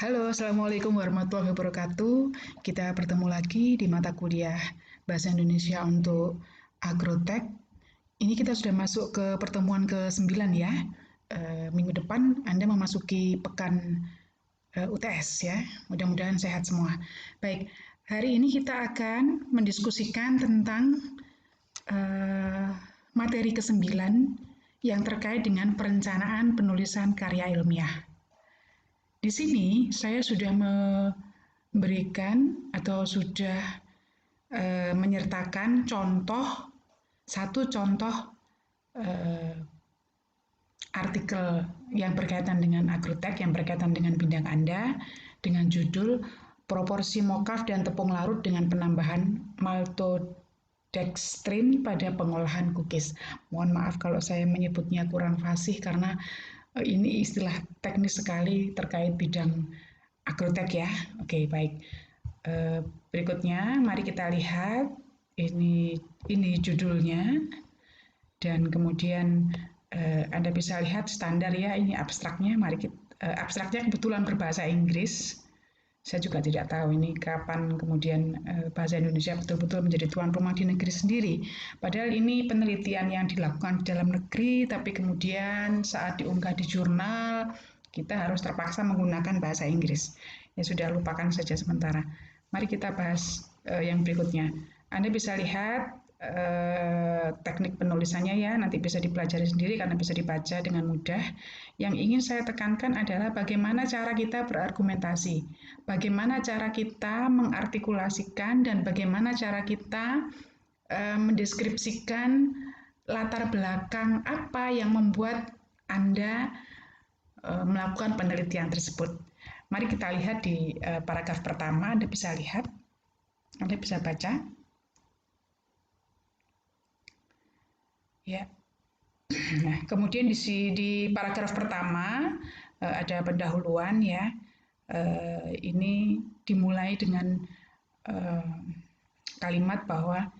Halo, Assalamualaikum warahmatullahi wabarakatuh. Kita bertemu lagi di mata kuliah Bahasa Indonesia untuk Agrotek. Ini kita sudah masuk ke pertemuan ke-9 ya. Minggu depan Anda memasuki pekan UTS ya. Mudah-mudahan sehat semua. Baik, hari ini kita akan mendiskusikan tentang eh, materi ke-9 yang terkait dengan perencanaan penulisan karya ilmiah. Di sini saya sudah memberikan atau sudah menyertakan satu contoh eh, artikel yang berkaitan dengan agrotek, yang berkaitan dengan bidang Anda, dengan judul Proporsi Mokaf dan Tepung Larut dengan Penambahan Maltodextrin pada Pengolahan Kukis. Mohon maaf kalau saya menyebutnya kurang fasih karena ini istilah teknis sekali terkait bidang agrotek ya. Oke, baik. Berikutnya, mari kita lihat ini judulnya dan kemudian Anda bisa lihat standar ya, ini abstraknya. Abstraknya kebetulan berbahasa Inggris. Saya juga tidak tahu ini kapan kemudian bahasa Indonesia betul-betul menjadi tuan rumah di negeri sendiri. Padahal ini penelitian yang dilakukan di dalam negeri, tapi kemudian saat diunggah di jurnal, kita harus terpaksa menggunakan bahasa Inggris. Ya sudah, lupakan saja sementara. Mari kita bahas yang berikutnya. Anda bisa lihat teknik penulisannya ya, nanti bisa dipelajari sendiri karena bisa dibaca dengan mudah. Yang ingin saya tekankan adalah bagaimana cara kita berargumentasi, bagaimana cara kita mengartikulasikan, dan bagaimana cara kita mendeskripsikan latar belakang apa yang membuat Anda melakukan penelitian tersebut. Mari kita lihat di paragraf pertama, Anda bisa lihat, Anda bisa baca. Ya. Nah, kemudian di paragraf pertama ada pendahuluan ya. Ini dimulai dengan kalimat bahwa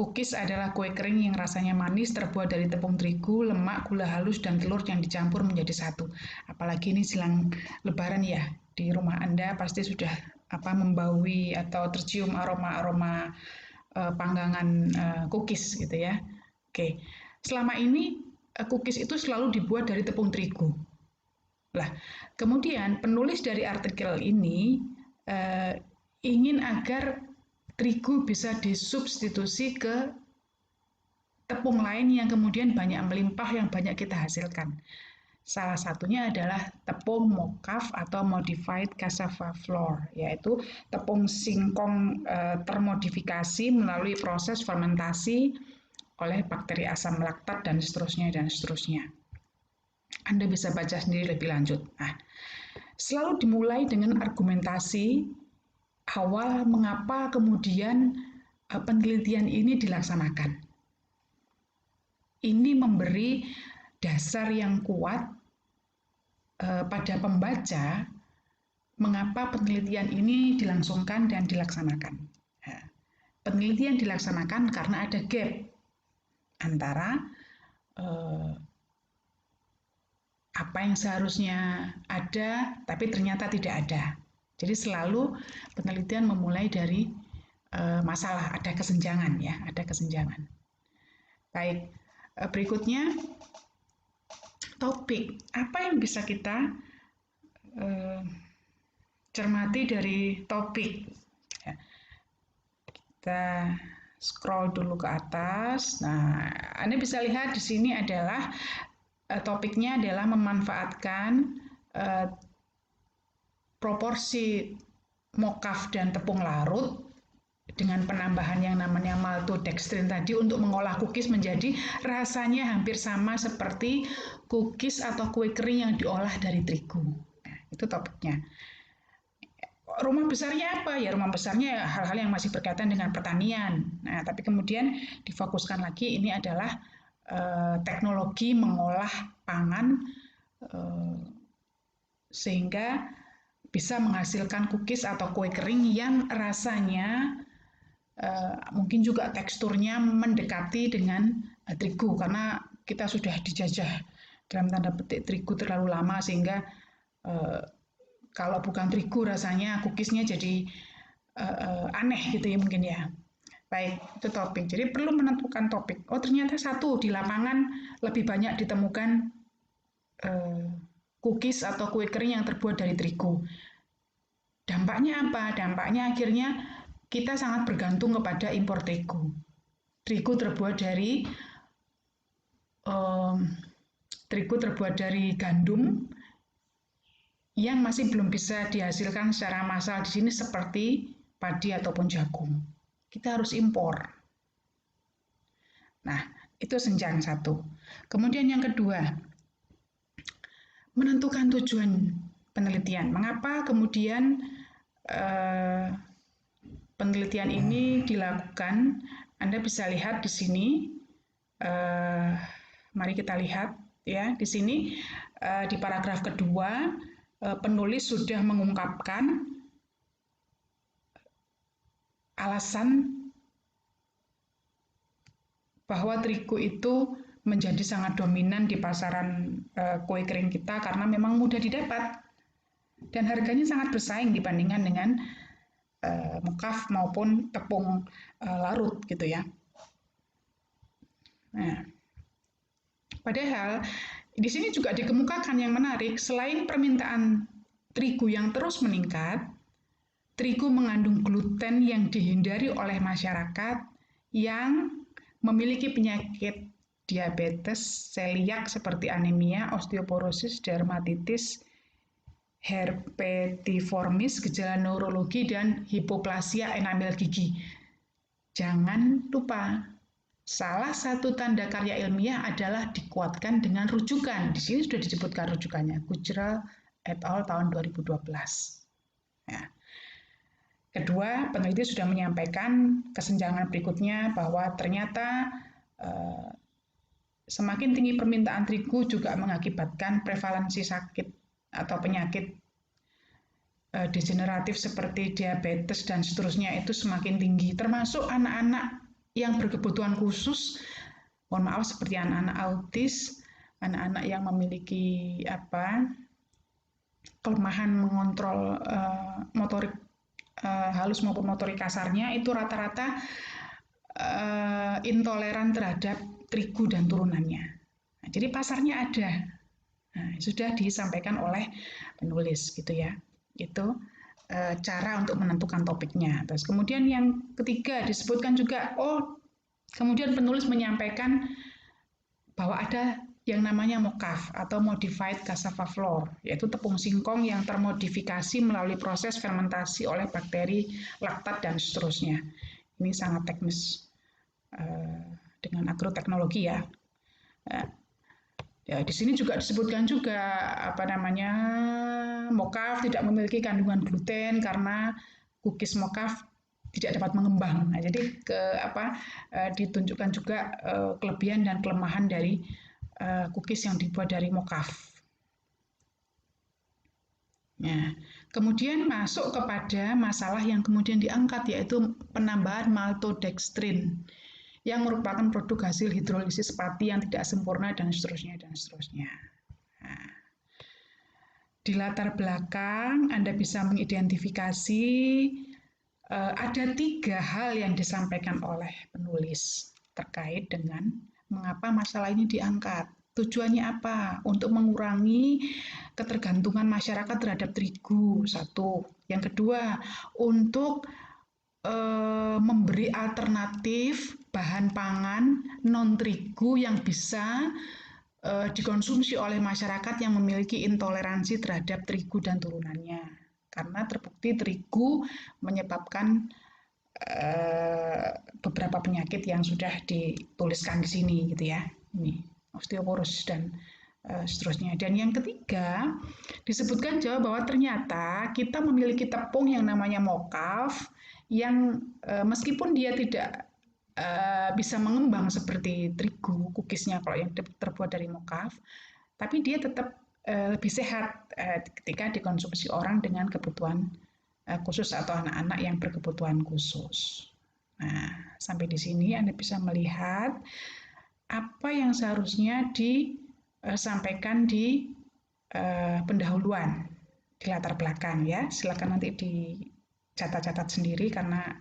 cookies adalah kue kering yang rasanya manis terbuat dari tepung terigu, lemak, gula halus, dan telur yang dicampur menjadi satu. Apalagi ini silang Lebaran ya, di rumah Anda pasti sudah membaui atau tercium aroma-aroma panggangan cookies gitu ya. Oke, selama ini cookies itu selalu dibuat dari tepung terigu. Lah, kemudian penulis dari artikel ini ingin agar terigu bisa disubstitusi ke tepung lain yang kemudian banyak melimpah yang banyak kita hasilkan. Salah satunya adalah tepung mokaf atau modified cassava flour, yaitu tepung singkong termodifikasi melalui proses fermentasi oleh bakteri asam laktat dan seterusnya dan seterusnya. Anda bisa baca sendiri lebih lanjut. Nah, selalu dimulai dengan argumentasi awal mengapa kemudian penelitian ini dilaksanakan. Ini memberi dasar yang kuat pada pembaca mengapa penelitian ini dilangsungkan dan dilaksanakan. Nah, penelitian dilaksanakan karena ada gap antara apa yang seharusnya ada tapi ternyata tidak ada. Jadi selalu penelitian memulai dari masalah, ada kesenjangan ya, ada kesenjangan. Baik, berikutnya topik. Apa yang bisa kita cermati dari topik? Ya. Kita scroll dulu ke atas. Nah, Anda bisa lihat di sini adalah topiknya adalah memanfaatkan proporsi mokaf dan tepung larut dengan penambahan yang namanya maltodextrin tadi untuk mengolah cookies menjadi rasanya hampir sama seperti cookies atau kue kering yang diolah dari terigu. Nah, itu topiknya. Rumah besarnya apa? Ya rumah besarnya hal-hal yang masih berkaitan dengan pertanian. Nah, tapi kemudian difokuskan lagi ini adalah teknologi mengolah pangan sehingga bisa menghasilkan cookies atau kue kering yang rasanya mungkin juga teksturnya mendekati dengan terigu karena kita sudah dijajah dalam tanda petik terigu terlalu lama sehingga Kalau bukan terigu rasanya cookiesnya jadi aneh gitu ya mungkin ya. Baik, itu topik. Jadi perlu menentukan topik. Oh ternyata satu di lapangan lebih banyak ditemukan cookies atau kue kering yang terbuat dari terigu. Dampaknya apa? Dampaknya akhirnya kita sangat bergantung kepada impor terigu. Terigu terbuat dari um, gandum yang masih belum bisa dihasilkan secara massal di sini seperti padi ataupun jagung. Kita harus impor. Nah, itu senjang satu. Kemudian yang kedua, menentukan tujuan penelitian. Mengapa kemudian penelitian ini dilakukan? Anda bisa lihat di sini. Mari kita lihat ya di sini di paragraf kedua penulis sudah mengungkapkan alasan bahwa terigu itu menjadi sangat dominan di pasaran kue kering kita karena memang mudah didapat dan harganya sangat bersaing dibandingkan dengan mokaf maupun tepung larut gitu ya. Nah, padahal di sini juga dikemukakan yang menarik, selain permintaan terigu yang terus meningkat, terigu mengandung gluten yang dihindari oleh masyarakat yang memiliki penyakit diabetes, celiak seperti anemia, osteoporosis, dermatitis, herpetiformis, gejala neurologi, dan hipoplasia enamel gigi. Jangan lupa, salah satu tanda karya ilmiah adalah dikuatkan dengan rujukan. Di sini sudah disebutkan rujukannya, Gujral et al. Tahun 2012. Ya. Kedua, peneliti sudah menyampaikan kesenjangan berikutnya bahwa ternyata semakin tinggi permintaan terigu juga mengakibatkan prevalensi sakit atau penyakit degeneratif seperti diabetes dan seterusnya itu semakin tinggi, termasuk anak-anak yang berkebutuhan khusus, mohon maaf seperti anak-anak autis, anak-anak yang memiliki kelemahan mengontrol motorik halus maupun motorik kasarnya itu rata-rata intoleran terhadap terigu dan turunannya. Nah, jadi pasarnya ada. Nah, sudah disampaikan oleh penulis gitu ya. Itu cara untuk menentukan topiknya. Terus kemudian yang ketiga disebutkan juga, kemudian penulis menyampaikan bahwa ada yang namanya mokaf atau modified cassava flour, yaitu tepung singkong yang termodifikasi melalui proses fermentasi oleh bakteri, laktat, dan seterusnya. Ini sangat teknis dengan agroteknologi ya. Ya, di sini juga disebutkan juga mokaf tidak memiliki kandungan gluten karena cookies mokaf tidak dapat mengembang. Nah, jadi ditunjukkan juga kelebihan dan kelemahan dari cookies yang dibuat dari mokaf. Nah, kemudian masuk kepada masalah yang kemudian diangkat yaitu penambahan maltodextrin yang merupakan produk hasil hidrolisis pati yang tidak sempurna dan seterusnya dan seterusnya. Nah, di latar belakang Anda bisa mengidentifikasi ada 3 hal yang disampaikan oleh penulis terkait dengan mengapa masalah ini diangkat. Tujuannya apa? Untuk mengurangi ketergantungan masyarakat terhadap terigu, satu. Yang kedua, untuk memberi alternatif bahan pangan non terigu yang bisa dikonsumsi oleh masyarakat yang memiliki intoleransi terhadap terigu dan turunannya. Karena terbukti terigu menyebabkan beberapa penyakit yang sudah dituliskan di sini gitu ya. Ini osteoporosis dan seterusnya. Dan yang ketiga, disebutkan juga bahwa ternyata kita memiliki tepung yang namanya mokaf yang meskipun dia tidak bisa mengembang seperti terigu, cookiesnya kalau yang terbuat dari mokaf, tapi dia tetap lebih sehat ketika dikonsumsi orang dengan kebutuhan khusus atau anak-anak yang berkebutuhan khusus. Nah, sampai di sini Anda bisa melihat apa yang seharusnya disampaikan di pendahuluan. di latar belakang ya. Silakan nanti dicatat-catat sendiri karena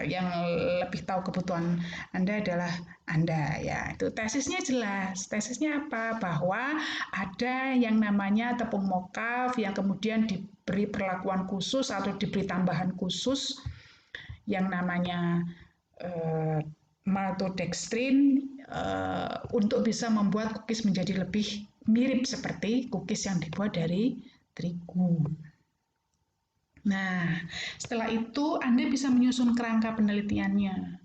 yang lebih tahu kebutuhan Anda adalah Anda ya. Itu tesisnya jelas. Tesisnya apa? Bahwa ada yang namanya tepung mokaf yang kemudian diberi perlakuan khusus atau diberi tambahan khusus yang namanya maltodextrin untuk bisa membuat cookies menjadi lebih mirip seperti cookies yang dibuat dari terigu. Nah, setelah itu Anda bisa menyusun kerangka penelitiannya.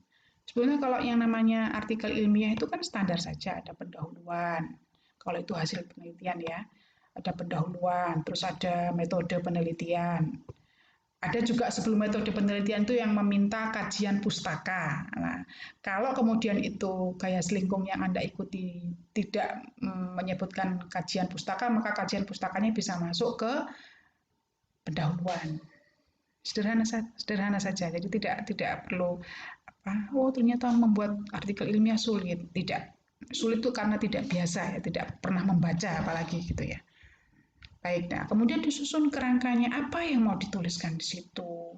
Sebenarnya kalau yang namanya artikel ilmiah itu kan standar saja, ada pendahuluan. Kalau itu hasil penelitian ya, ada pendahuluan, terus ada metode penelitian. Ada juga sebelum metode penelitian itu yang meminta kajian pustaka. Nah, kalau kemudian itu gaya selingkung yang Anda ikuti tidak menyebutkan kajian pustaka, maka kajian pustakanya bisa masuk ke pendahuluan. Sederhana saja. Jadi tidak perlu apa, oh ternyata membuat artikel ilmiah sulit. Tidak. Sulit itu karena tidak biasa ya, tidak pernah membaca apalagi gitu ya. Baik, nah kemudian disusun kerangkanya apa yang mau dituliskan di situ.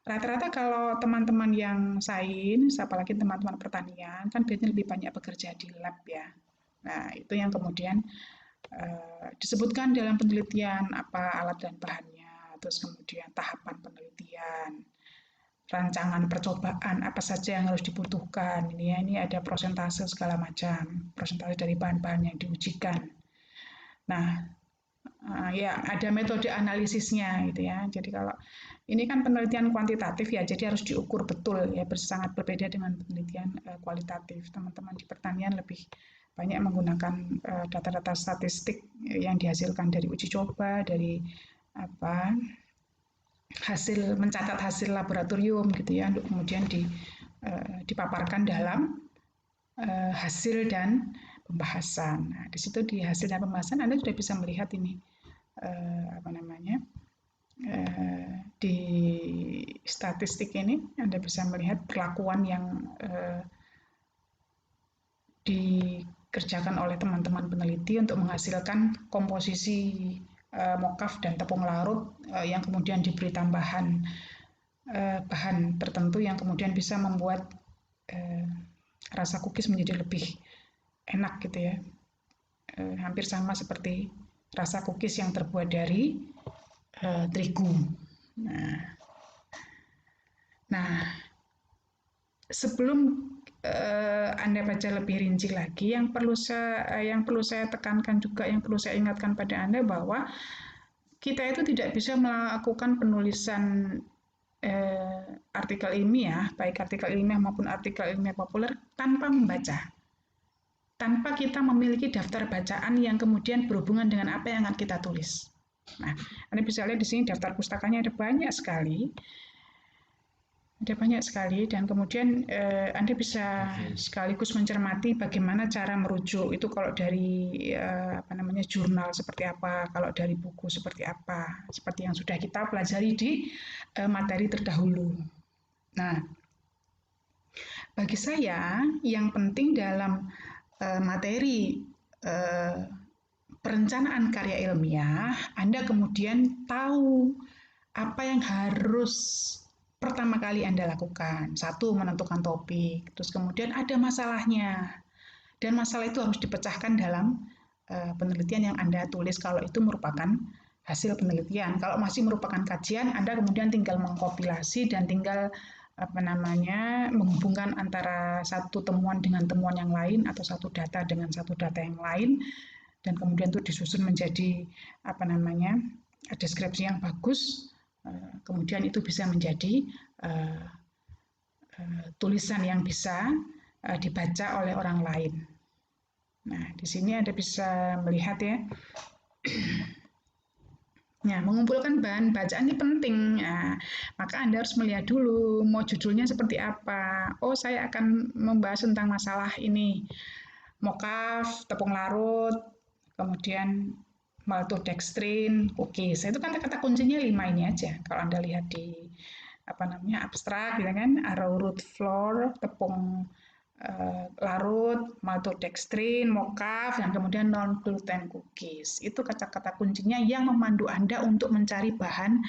Rata-rata kalau teman-teman yang sains, apalagi teman-teman pertanian, kan biasanya lebih banyak bekerja di lab ya. Nah, itu yang kemudian disebutkan dalam penelitian apa alat dan bahannya, terus kemudian tahapan penelitian, rancangan percobaan apa saja yang harus dibutuhkan. Ini ada prosentase segala macam, prosentase dari bahan-bahan yang diujikan. Nah, ya ada metode analisisnya gitu ya. Jadi kalau ini kan penelitian kuantitatif ya, jadi harus diukur betul ya, sangat berbeda dengan penelitian kualitatif. Teman-teman di pertanian lebih banyak menggunakan data-data statistik yang dihasilkan dari uji coba, dari apa hasil mencatat hasil laboratorium gitu ya, untuk kemudian dipaparkan dalam hasil dan pembahasan. Nah, di situ di hasil dan pembahasan Anda sudah bisa melihat ini apa namanya di statistik ini Anda bisa melihat perlakuan yang dikerjakan oleh teman-teman peneliti untuk menghasilkan komposisi mokaf dan tepung larut yang kemudian diberi tambahan bahan tertentu yang kemudian bisa membuat rasa cookies menjadi lebih enak gitu ya. Hampir sama seperti rasa cookies yang terbuat dari terigu. Nah, sebelum Anda baca lebih rinci lagi, yang perlu saya tekankan juga, yang perlu saya ingatkan pada Anda bahwa kita itu tidak bisa melakukan penulisan artikel ilmiah, baik artikel ilmiah maupun artikel ilmiah populer tanpa membaca. Tanpa kita memiliki daftar bacaan yang kemudian berhubungan dengan apa yang akan kita tulis. Nah, Anda bisa lihat di sini daftar pustakanya ada banyak sekali. Dan kemudian Anda bisa sekaligus mencermati bagaimana cara merujuk itu kalau dari jurnal seperti apa, kalau dari buku seperti apa, seperti yang sudah kita pelajari di materi terdahulu. Nah, bagi saya yang penting dalam materi perencanaan karya ilmiah, Anda kemudian tahu apa yang harus pertama kali Anda lakukan. Satu, menentukan topik, terus kemudian ada masalahnya, dan masalah itu harus dipecahkan dalam penelitian yang Anda tulis kalau itu merupakan hasil penelitian. Kalau masih merupakan kajian, Anda kemudian tinggal mengkompilasi dan tinggal menghubungkan antara satu temuan dengan temuan yang lain atau satu data dengan satu data yang lain, dan kemudian itu disusun menjadi deskripsi yang bagus. Kemudian itu bisa menjadi tulisan yang bisa dibaca oleh orang lain. Nah, di sini Anda bisa melihat ya. Nah, mengumpulkan bahan bacaan ini penting. Nah, maka Anda harus melihat dulu mau judulnya seperti apa. Oh, saya akan membahas tentang masalah ini. Mokaf, tepung larut, kemudian maltodextrin, cookies. Itu kan kata kuncinya 5 ini aja. Kalau Anda lihat di abstrak gitu kan, arrowroot flour, tepung larut, maltodextrin, mocaf, dan kemudian non gluten cookies. Itu kata-kata kuncinya yang memandu Anda untuk mencari bahan